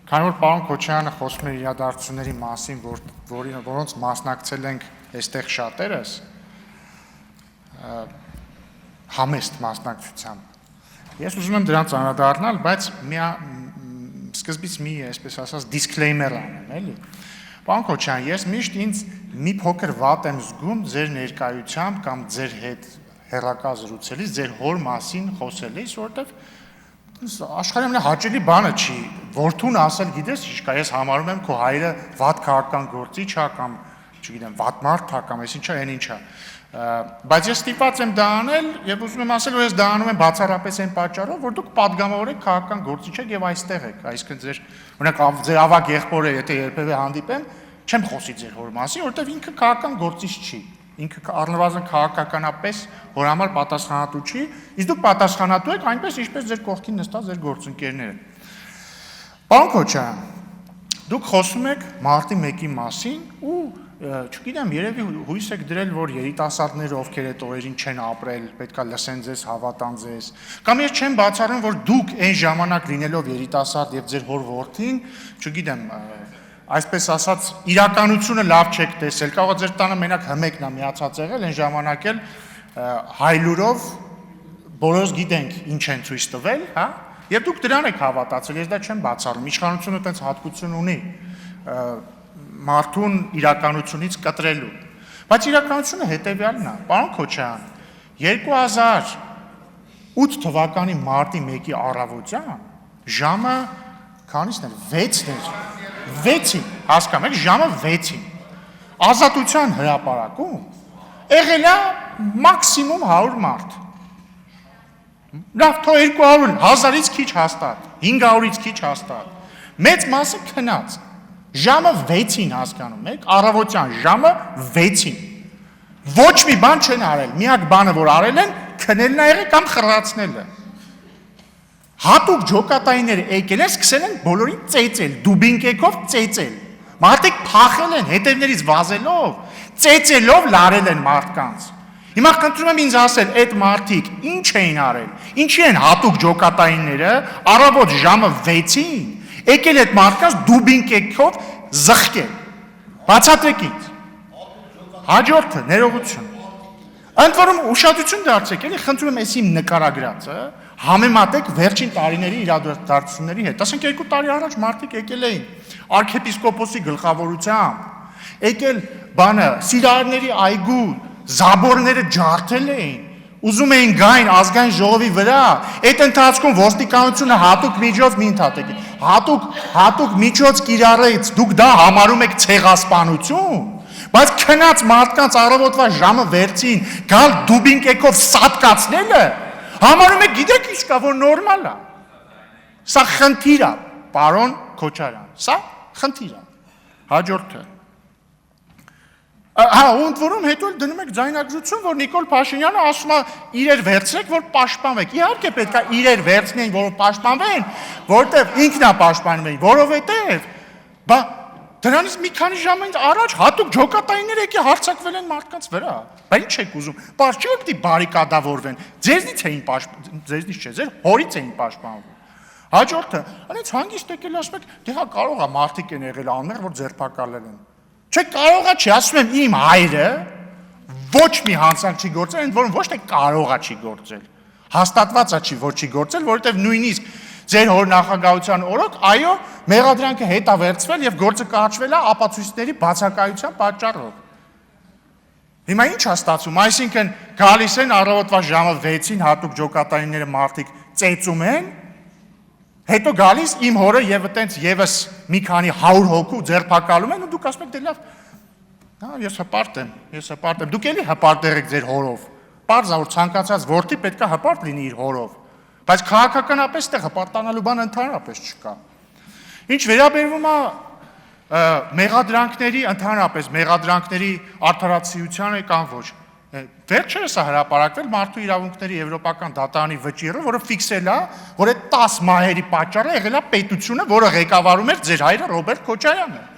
Քանի որ պարոն Քոչարյանը խոսում է իրադարձությունների մասին, որոնց մասնակցել ենք այստեղ շատերս, համեստ մասնակցությամբ։ Ես ուզում եմ դրանց անդրադառնալ, բայց սկզբից մի, այսպես ասած, disclaimer անեմ, էլի։ Պարոն Քոչարյան, ես միշտ ինձ մի փոքր վատ եմ զգում ձեր ներկայությամբ կամ ձեր հետ հեռակա զրուցելիս, ձեր հոր մասին խոսելիս, որովհետև աշխարհի ամենահաճելի բանը չի, որդուն ասել, գիտես, ինչ կա, ես համարում եմ քո հայրը վատ քաղաքական գործիչ է կամ, չգիտեմ, վատ մարդ է կամ այսինչ է, այն ինչ է։ Բայց ես ստիպված եմ դա անել եւ ուզում եմ ասել, որ ես դա անում եմ բացառապես այն պատճառով, որ դուք падգամավոր եք քաղաքական գործիչ եք եւ այստեղ եք, այսինքն ձեր, օրինակ, ձեր ավագ եղբորը, եթե երբևէ հանդիպեմ, չեմ խոսի ձեր հոր մասին, որովհետեւ ինքը քաղաքական գործիչ չի։ Ինքը առնվազն քաղաքականապես որ համար պատասխանատու չի, իսկ դուք պատասխանատու եք այնպես, ինչպես ձեր կողքին նստած ձեր գործընկերները։ Պարոն Քոչարյան, դուք խոսում եք մարտի 1-ի մասին ու չգիտեմ, երևի հույս եք դրել, որ երիտասարդները, ովքեր այդ օրերին չեն ապրել, պետքա լսեն ձեզ, հավատան ձեզ։ Կամ ես չեմ բացառում, որ դուք այն ժամանակ լինելով երիտասարդ եւ ձեր հոր որդին, չգիտեմ, այսպես ասած, իրականությունը լավ չեք տեսել, կարող է ձեր տանը մենակ հմեկն է միացած եղել, այն ժամանակ էլ հայլուրով բոլորս գիտենք ինչ են ցույց տվել, հա? Եվ դուք դրան եք հավատացել, ես դա չեմ բացառում, իշխանությունը այդպես հատկություն ունի մարդուն իրականությունից կտրելու։ Բայց իրականությունը հետևյալն է, պարոն Քոչարյան, 2008 թվականի մարտի 1-ի առավոտյան ժամը քանիսն էր, 6-ն էր, 6-ին, հասկանում եք, ժամը 6-ին, Ազատության հրապարակում եղել է մաքսիմում 100 մարդ, լավ, թող 200, 1000-ից քիչ հաստատ, 500-ից քիչ հաստատ, մեծ մասը քնած, ժամը 6-ին հասկանում եք, առավոտյան ժամը 6-ին, ոչ մի բան չեն արել, միակ բանը, որ արել են, քնելն է եղել կամ խռացնելը։ Հատուկ ջոկատայինները եկել են, սկսել են բոլորին ծեծել, դուբինկեքով ծեծել։ Մարդիկ փախել են հետևներից վազելով, ծեծելով լարել են մարդկանց։ Հիմա խնդրում եմ ինձ ասել, այդ մարդիկ ինչ էին արել։ Ինչի են հատուկ ջոկատայինները առավոտ ժամը 6-ին եկել այդ մարդկանց դուբինկեքով զղկել։ Բացատրեք ինձ։ Հաջորդը ներողություն։ Ընդ որում ուշադրություն դարձեք, էլի խնդրում եմ այս իմ նկարագրածը համեմատեք վերջին տարիների իրադարձությունների հետ։ Ասենք 2 տարի առաջ մարդիկ եկել էին արքեպիսկոպոսի գլխավորությամբ, եկել բանը սիրահարների այգու զաբորները ջարդել էին, ուզում էին գային ազգային ժողովի վրա, այդ ընթացքում ոստիկանությունը հատուկ միջոց մի ընդհատեք, հատուկ միջոց կիրառեց, դուք դա համարում եք ցեղասպանություն, բայց քնած մարդկանց առավոտվա ժամը 6-ին գալ դուբինկեքով սատկացնելը համարում եք, գիտեք ինչ կա, որ նորմալ է։ Սա խնդիր է, պարոն Քոչարյան, սա խնդիր է։ Հաջորդը։ Հա, ընդ որում հետո դնում եք ձայնագրություն, որ Նիկոլ Փաշինյանը ասում է իրեր վերցրեք, որ պաշտպանվեք։ Իհարկե պետք է իրեր վերցնեն, որ պաշտպանվեն, որովհետև ինքն է պաշտպանում, որովհետև բա դրանից մի քանի ժամ առաջ հատուկ ջոկատայիններ եկի հարձակվել են մարդկանց վրա։ Բա ինչ եք ուզում։ Պարզ չի պետք է բարիկադավորվեն։ Ձեզնից էին պաշտպանում, ձեզնից չէ, ձեր հորից էին պաշտպանվում։ Հաջորդը, այնց հանգիստ եկել ասում եք, դե հա կարող է մարդիկ են եղել անմեղ, որ ձերբակալել են։ Չէ, կարող է չի, ասում եմ իմ հայրը ոչ մի հանցանք չի գործել, ընդ որում ոչ թե կարող է չի գործել։ Հաստատված է չի, որ չի գործել, որովհետև նույնիսկ ձեր հոր նախագահության օրոք, այո, մեղադրանքը հետ է վերցվել եւ գործը կառչվել է ապացույցների բացակայության պատճառով։ Հիմա ինչ է ստացվում, այսինքն գալիս են առավոտվա ժամը 6-ին հատուկ ջոկատայինները մարդիկ ծեծում են, հետո գալիս իմ հորը եւ այտենց եւս մի քանի 100 հոգու ձերբակալում են ու դուք ասում եք դե լավ, հա, ես հպարտ եմ, դուք էլի հպարտ եղեք ձեր հորով։ Պարզ է, որ ցանկացած որդի պետքա հպարտ լինի իր հորով, բայց քաղաքականապես դե հպարտանալու բան ընդհանրապես չկա։ Ինչ վերաբերվում է մեղադրանքների, ընդհանրապես մեղադրանքների արդարացիությանը կամ ոչ, վերջերս է հրապարակվել մարդու իրավունքների եվրոպական դատարանի վճիռը, որը ֆիքսել է, որ այդ 10 մահերի պատճառը եղել է պետությունը, որը ղեկավարում էր ձեր հայրը Ռոբերտ Քոչարյանը։